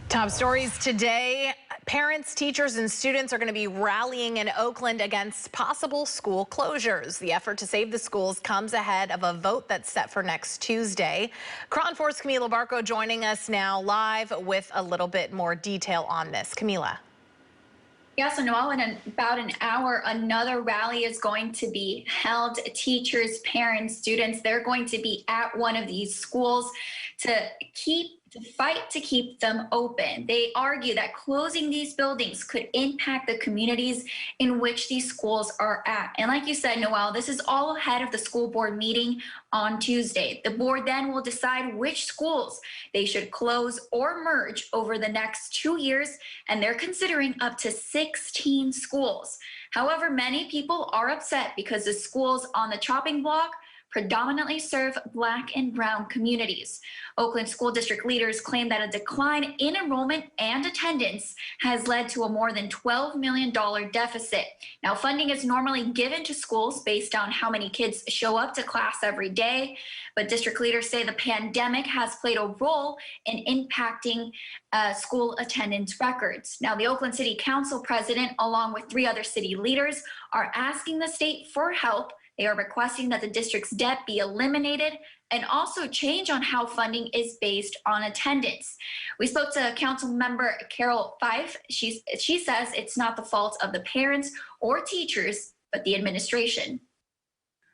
Top stories today. Parents, teachers, and students are going to be rallying in Oakland against possible school closures. The effort to save the schools comes ahead of a vote that's set for next Tuesday. KRON 4's Camila Barco joining us now live with a little bit more detail on this. Camila. Yeah, so Noel, in about an hour, another rally is going to be held. Teachers, parents, students, they're going to be at one of these schools to fight to keep them open. They argue that closing these buildings could impact the communities in which these schools are at. And like you said, Noel, this is all ahead of the school board meeting on Tuesday. The board then will decide which schools they should close or merge over the next 2 years, and they're considering up to 16 schools. However, many people are upset because the schools on the chopping block predominantly serve Black and brown communities. Oakland school district leaders claim that a decline in enrollment and attendance has led to a more than $12 million deficit. Now, funding is normally given to schools based on how many kids show up to class every day, but district leaders say the pandemic has played a role in impacting school attendance records. Now, the Oakland City Council president, along with 3 other city leaders, are asking the state for help. They are requesting that the district's debt be eliminated and also change on how funding is based on attendance. We spoke to Council Member Carol Fife. She says it's not the fault of the parents or teachers, but the administration.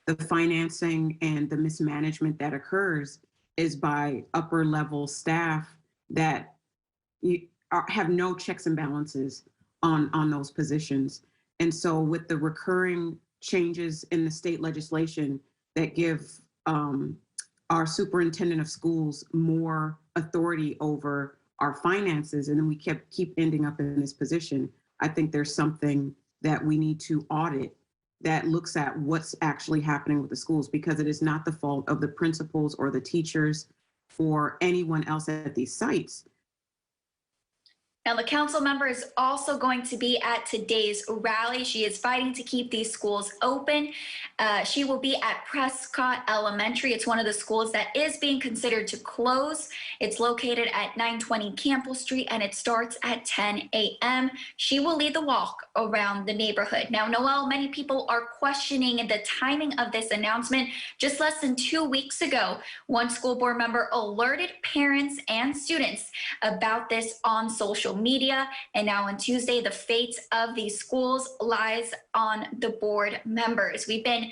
The financing and the mismanagement that occurs is by upper level staff that have no checks and balances on those positions. And so with the recurring changes in the state legislation that give our superintendent of schools more authority over our finances, and then we keep ending up in this position, I think there's something that we need to audit that looks at what's actually happening with the schools, because it is not the fault of the principals or the teachers or anyone else at these sites. Now, the council member is also going to be at today's rally. She is fighting to keep these schools open. She will be at Prescott Elementary. It's one of the schools that is being considered to close. It's located at 920 Campbell Street, and it starts at 10 a.m. She will lead the walk around the neighborhood. Now, Noel, many people are questioning the timing of this announcement. Just less than 2 weeks ago, one school board member alerted parents and students about this on social media, and now on Tuesday, the fate of these schools lies on the board members. We've been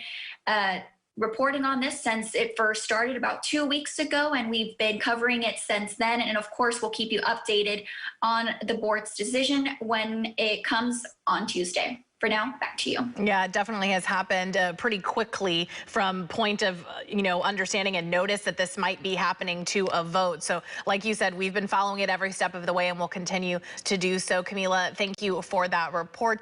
reporting on this since it first started about 2 weeks ago, and we've been covering it since then. And of course, we'll keep you updated on the board's decision when it comes on Tuesday. For now, back to you. Yeah, it definitely has happened pretty quickly from point of, understanding and notice that this might be happening to a vote. So like you said, we've been following it every step of the way, and we'll continue to do so. Camila, thank you for that report.